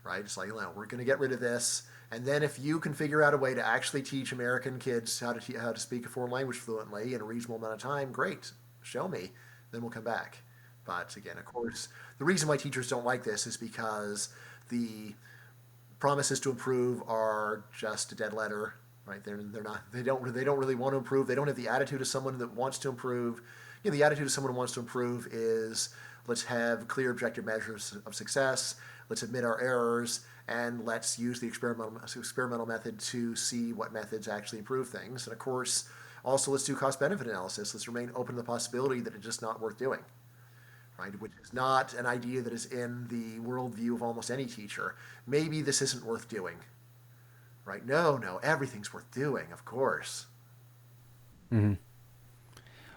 right? It's like, we're going to get rid of this, and then if you can figure out a way to actually teach American kids how to speak a foreign language fluently in a reasonable amount of time, great, show me, then we'll come back. But again, of course, the reason why teachers don't like this is because the promises to improve are just a dead letter, right? They're not they don't really want to improve. They don't have the attitude of someone that wants to improve. The attitude of someone who wants to improve is, let's have clear objective measures of success. Let's admit our errors, and let's use the experimental method to see what methods actually improve things. And of course, also let's do cost benefit analysis. Let's remain open to the possibility that it's just not worth doing, right? Which is not an idea that is in the worldview of almost any teacher. Maybe this isn't worth doing, right? No, everything's worth doing, of course. Hmm.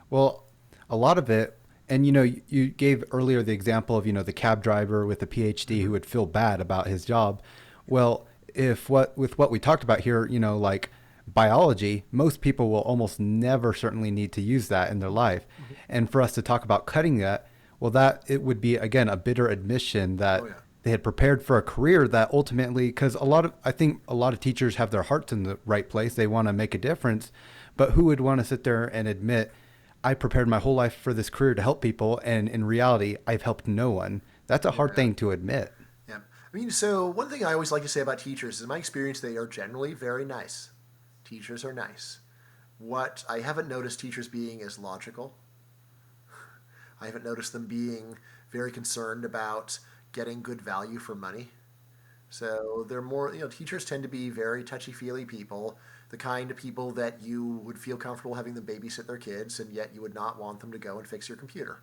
Well, a lot of it, and you gave earlier the example of, the cab driver with a PhD who Mm-hmm. would feel bad about his job. Well, if what with what we talked about here, like biology, most people will almost never certainly need to use that in their life. Mm-hmm. And for us to talk about cutting that, well, that it would be again a bitter admission Oh that yeah, they had prepared for a career that ultimately, because I think a lot of teachers have their hearts in the right place. They want to make a difference, but who would want to sit there and admit, I prepared my whole life for this career to help people, and in reality, I've helped no one. That's a hard yeah, thing to admit. yeah. So one thing I always like to say about teachers is, in my experience, they are generally very nice. Teachers are nice. What I haven't noticed teachers being is logical. I haven't noticed them being very concerned about getting good value for money. So they're more, teachers tend to be very touchy feely people, the kind of people that you would feel comfortable having them babysit their kids, and yet you would not want them to go and fix your computer,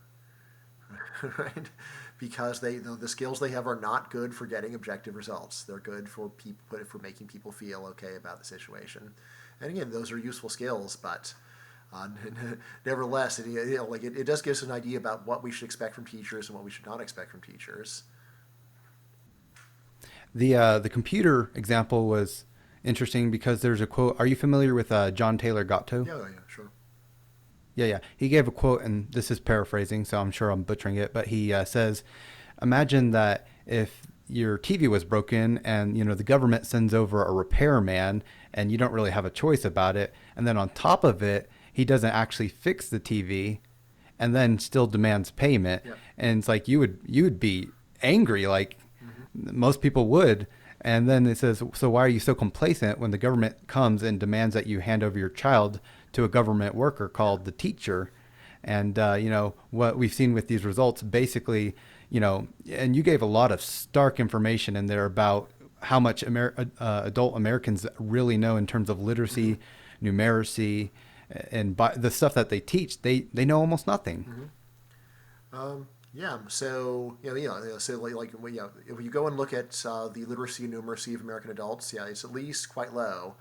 right? Because the skills they have are not good for getting objective results. They're good for people for making people feel okay about the situation. And again, those are useful skills, but uh, nevertheless, it does give us an idea about what we should expect from teachers and what we should not expect from teachers. The computer example was interesting because there's a quote. Are you familiar with John Taylor Gatto? Yeah, sure. Yeah. He gave a quote, and this is paraphrasing, so I'm sure I'm butchering it, but he says, "Imagine that if your TV was broken, and the government sends over a repairman, and you don't really have a choice about it, and then on top of it, he doesn't actually fix the TV, and then still demands payment, Yep. and it's like you would be angry, like Mm-hmm. most people would." And then it says, so why are you so complacent when the government comes and demands that you hand over your child to a government worker Yeah. called the teacher? And, what we've seen with these results, basically, and you gave a lot of stark information in there about how much adult Americans really know in terms of Mm-hmm. literacy, numeracy, and the stuff that they teach, they know almost nothing. Mm-hmm. Yeah. So so if you go and look at the literacy and numeracy of American adults, yeah, it's at least quite low.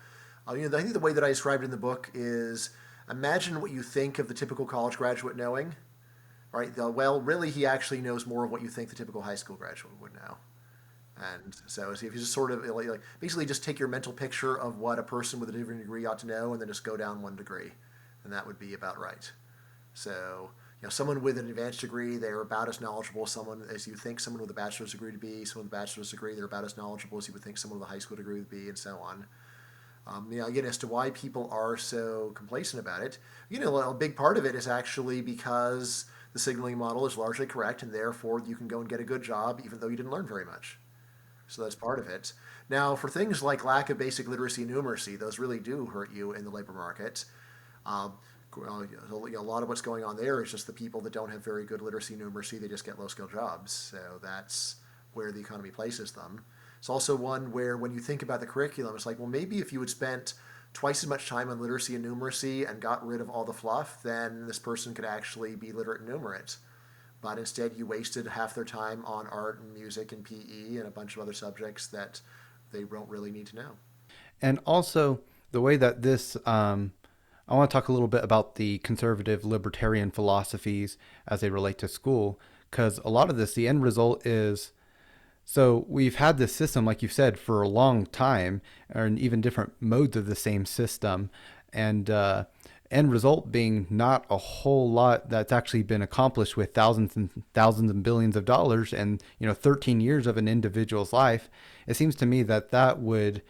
I think the way that I described it in the book is, imagine what you think of the typical college graduate knowing. Right? Well, really, he actually knows more of what you think the typical high school graduate would know. And so if you just sort of basically just take your mental picture of what a person with a different degree ought to know, and then just go down one degree, and that would be about right. So someone with an advanced degree, they're about as knowledgeable as you think someone with a bachelor's degree to be. Someone with a bachelor's degree, they're about as knowledgeable as you would think someone with a high school degree would be, and so on. Again, as to why people are so complacent about it, a big part of it is actually because the signaling model is largely correct, and therefore you can go and get a good job even though you didn't learn very much. So that's part of it. Now, for things like lack of basic literacy and numeracy, those really do hurt you in the labor market. Um, a lot of what's going on there is just the people that don't have very good literacy and numeracy, they just get low skill jobs. So that's where the economy places them. It's also one where when you think about the curriculum, it's like, well, maybe if you had spent twice as much time on literacy and numeracy and got rid of all the fluff, then this person could actually be literate and numerate. But instead, you wasted half their time on art and music and PE and a bunch of other subjects that they don't really need to know. And also the way that this, I want to talk a little bit about the conservative libertarian philosophies as they relate to school, because a lot of this, the end result is So we've had this system, like you said, for a long time, or even different modes of the same system, and end result being not a whole lot that's actually been accomplished with thousands and thousands and billions of dollars, and 13 years of an individual's life. It seems to me that that would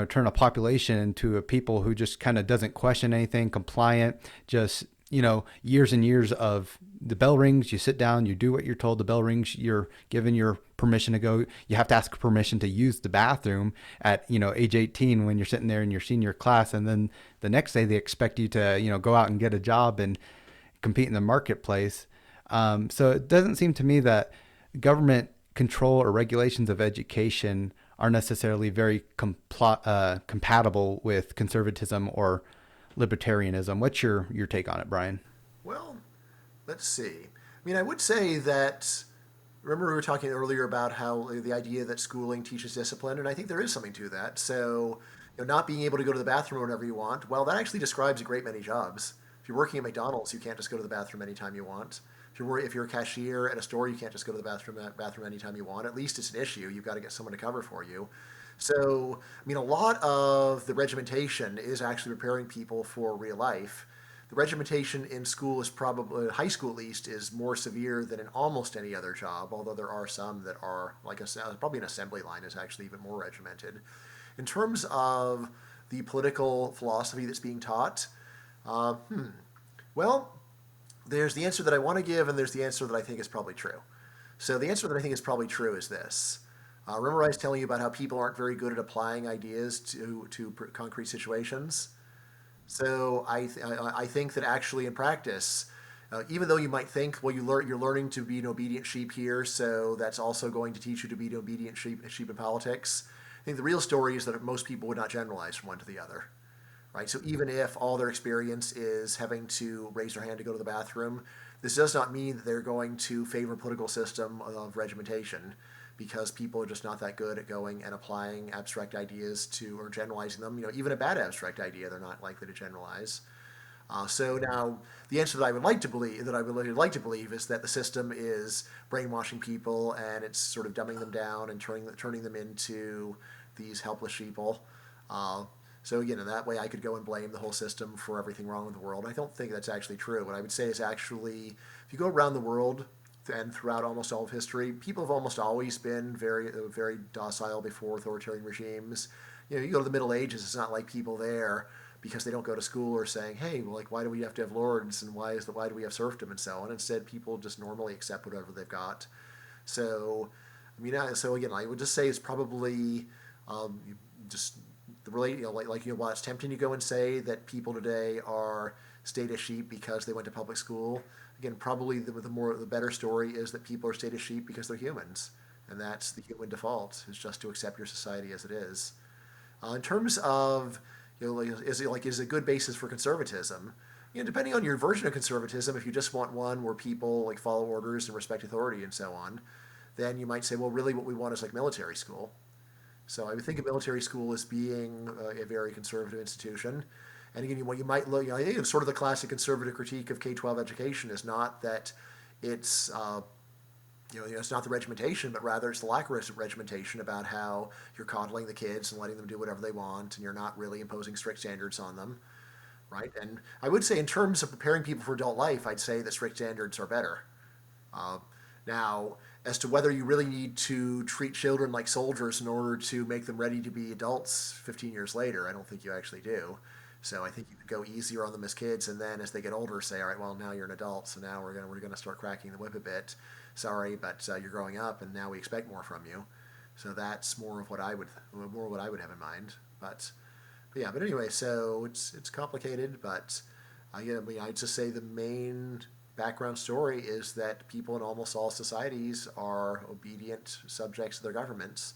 turn a population into a people who just kind of doesn't question anything, compliant, just years and years of the bell rings, you sit down, you do what you're told, the bell rings, you're given your permission to go. You have to ask permission to use the bathroom at, age 18 when you're sitting there in your senior class. And then the next day they expect you to, go out and get a job and compete in the marketplace. So it doesn't seem to me that government control or regulations of education are necessarily very compatible with conservatism or libertarianism. What's your take on it, Brian? Well, let's see. I mean, I would say that. Remember, we were talking earlier about how the idea that schooling teaches discipline, and I think there is something to that. So, not being able to go to the bathroom whenever you want, well, that actually describes a great many jobs. If you're working at McDonald's, you can't just go to the bathroom anytime you want. If you're a cashier at a store, you can't just go to the bathroom anytime you want. At least it's an issue. You've got to get someone to cover for you. So, I mean, a lot of the regimentation is actually preparing people for real life. The regimentation in school is probably, high school at least, is more severe than in almost any other job, although there are some that are, like probably an assembly line is actually even more regimented. In terms of the political philosophy that's being taught, uh, hmm, well, there's the answer that I want to give, and there's the answer that I think is probably true. So the answer that I think is probably true is this. Remember I was telling you about how people aren't very good at applying ideas to concrete situations? So I think that actually in practice, even though you might think, well, you're learning to be an obedient sheep here, so that's also going to teach you to be an obedient sheep in politics. I think the real story is that most people would not generalize from one to the other, right? So even if all their experience is having to raise their hand to go to the bathroom, this does not mean that they're going to favor a political system of regimentation because people are just not that good at going and applying abstract ideas to or generalizing them. Even a bad abstract idea, they're not likely to generalize. So now, the answer that I would like to believe is that the system is brainwashing people and it's sort of dumbing them down and turning them into these helpless sheeple. Uh, so again, in that way, I could go and blame the whole system for everything wrong with the world. I don't think that's actually true. What I would say is actually, if you go around the world and throughout almost all of history, people have almost always been very docile before authoritarian regimes. You go to the Middle Ages, it's not like people there because they don't go to school or saying, "Hey, well, like, why do we have to have lords and why do we have serfdom and so on?" Instead, people just normally accept whatever they've got. So, I mean, so again, I would just say it's probably um, just the relate, while it's tempting to go and say that people today are status sheep because they went to public school. Again, probably the better story is that people are status sheep because they're humans, and that's the human default is just to accept your society as it is. In terms of is a good basis for conservatism? Depending on your version of conservatism, if you just want one where people like follow orders and respect authority and so on, then you might say, well, really, what we want is like military school. So I would think of military school as being a very conservative institution. And again, what you might look, I think it's sort of the classic conservative critique of K-12 education is not that it's it's not the regimentation, but rather it's the lack of regimentation about how you're coddling the kids and letting them do whatever they want, and you're not really imposing strict standards on them, right? And I would say, in terms of preparing people for adult life, I'd say that strict standards are better. Uh, Now, as to whether you really need to treat children like soldiers in order to make them ready to be adults 15 years later, I don't think you actually do. So I think you could go easier on them as kids, and then as they get older, say, all right, well, now you're an adult, so now we're gonna start cracking the whip a bit. Sorry, but you're growing up, and now we expect more from you. So that's more what I would have in mind. But yeah, but anyway, so it's complicated, but I'd just say the main background story is that people in almost all societies are obedient subjects to their governments,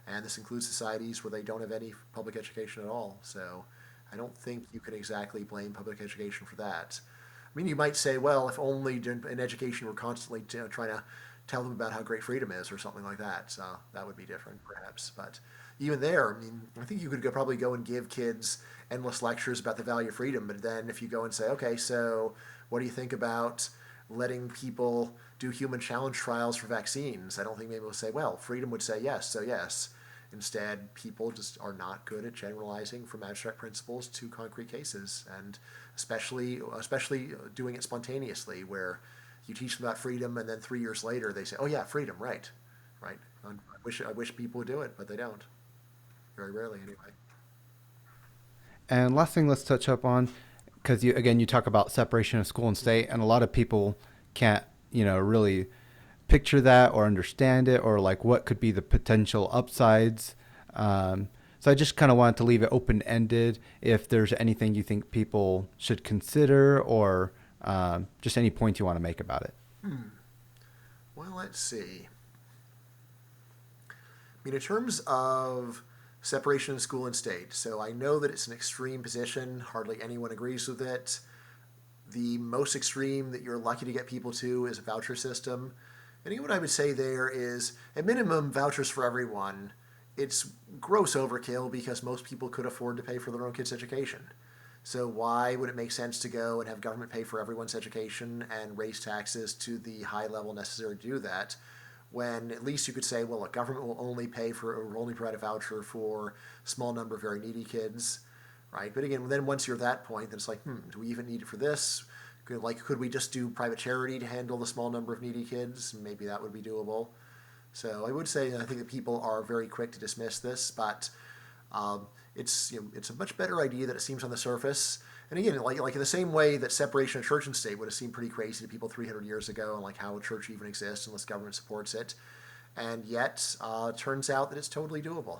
and this includes societies where they don't have any public education at all. So I don't think you can exactly blame public education for that. I mean, you might say, well, if only in education we're constantly trying to tell them about how great freedom is or something like that, so that would be different perhaps. But even there, I mean, I think you could probably go and give kids endless lectures about the value of freedom, but then if you go and say, okay, so what do you think about letting people do human challenge trials for vaccines, I don't think maybe we'll say, well, freedom would say yes, so yes. Instead, people just are not good at generalizing from abstract principles to concrete cases, and especially doing it spontaneously, where you teach them about freedom, and then 3 years later they say, "Oh yeah, freedom, right, right." I wish people would do it, but they don't. Very rarely, anyway. And last thing, let's touch up on, because you talk about separation of school and state, and a lot of people can't really picture that or understand it, or like what could be the potential upsides. So I just kind of wanted to leave it open ended. If there's anything you think people should consider, or just any points you want to make about it. Well, let's see. I mean, in terms of separation of school and state, so I know that it's an extreme position. Hardly anyone agrees with it. The most extreme that you're lucky to get people to is a voucher system. And what I would say there is, at minimum, vouchers for everyone. It's gross overkill because most people could afford to pay for their own kids' education. So why would it make sense to go and have government pay for everyone's education and raise taxes to the high level necessary to do that, when at least you could say, well, look, government will only pay for, or will only provide a voucher for a small number of very needy kids, right? But again, then once you're at that point, then it's like, do we even need it for this? Could we just do private charity to handle the small number of needy kids? Maybe that would be doable. So I would say I think that people are very quick to dismiss this, but it's a much better idea than it seems on the surface. And again, like in the same way that separation of church and state would have seemed pretty crazy to people 300 years ago, and like how a church even exists unless government supports it, and yet it turns out that it's totally doable.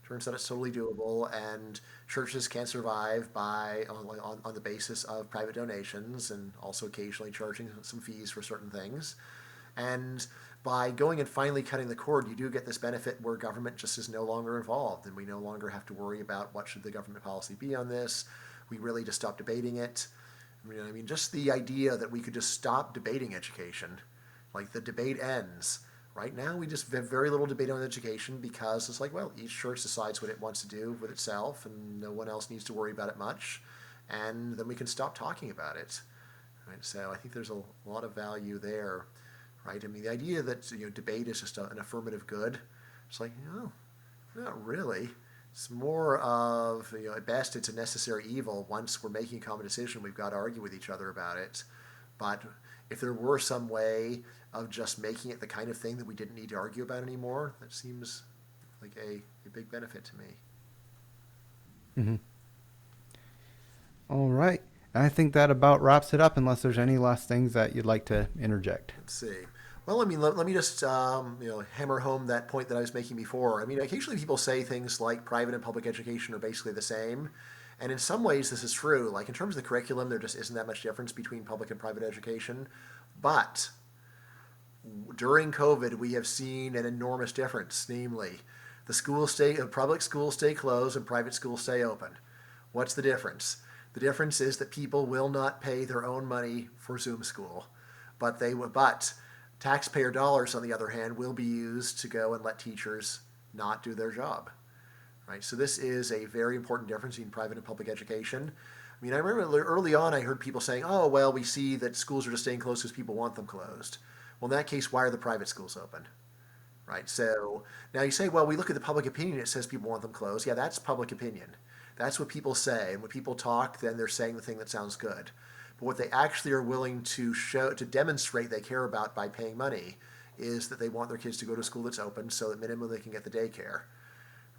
Turns out it's totally doable, and churches can survive by on the basis of private donations and also occasionally charging some fees for certain things. And by going and finally cutting the cord, you do get this benefit where government just is no longer involved, and we no longer have to worry about what should the government policy be on this. We really just stop debating it. I mean, just the idea that we could just stop debating education, like the debate ends. Right now, we just have very little debate on education because it's like, well, each church decides what it wants to do with itself, and no one else needs to worry about it much, and then we can stop talking about it. Right? So I think there's a lot of value there. Right? I mean, the idea that debate is just an affirmative good, it's like, no, not really. It's more of, at best, it's a necessary evil. Once we're making a common decision, we've got to argue with each other about it. But if there were some way of just making it the kind of thing that we didn't need to argue about anymore, that seems like a big benefit to me. Mm-hmm. All right. I think that about wraps it up, unless there's any last things that you'd like to interject. Let's see. Well, I mean, let me just hammer home that point that I was making before. I mean, occasionally people say things like private and public education are basically the same, and in some ways this is true. Like in terms of the curriculum, there just isn't that much difference between public and private education. But during COVID, we have seen an enormous difference. Namely, public schools stay closed and private schools stay open. What's the difference? The difference is that people will not pay their own money for Zoom school, but taxpayer dollars, on the other hand, will be used to go and let teachers not do their job. Right? So this is a very important difference between private and public education. I mean, I remember early on I heard people saying, oh, well, we see that schools are just staying closed because people want them closed. Well, in that case, why are the private schools open? Right? So now you say, well, we look at the public opinion, it says people want them closed. Yeah, that's public opinion. That's what people say. And when people talk, then they're saying the thing that sounds good. But what they actually are willing to demonstrate they care about by paying money is that they want their kids to go to a school that's open so that minimum they can get the daycare.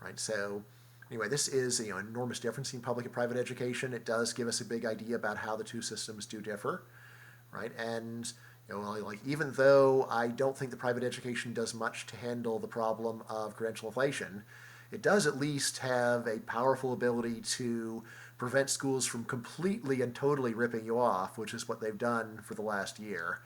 Right? So anyway, this is an enormous difference in public and private education. It does give us a big idea about how the two systems do differ. Right? And even though I don't think the private education does much to handle the problem of credential inflation, it does at least have a powerful ability to prevent schools from completely and totally ripping you off, which is what they've done for the last year,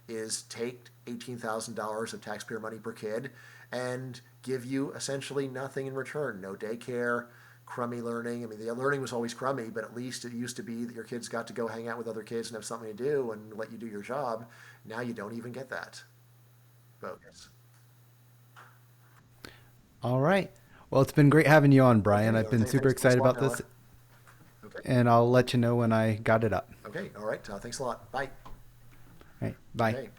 is take $18,000 of taxpayer money per kid and give you essentially nothing in return. No daycare, crummy learning. I mean, the learning was always crummy, but at least it used to be that your kids got to go hang out with other kids and have something to do and let you do your job. Now you don't even get that. Bogus. All right. Well, it's been great having you on, Brian. Okay, I've been super thanks a excited lot, about Noah. this, Okay. and I'll let you know when I got it up. Okay. All right. Thanks a lot. Bye. All right. Bye. Okay.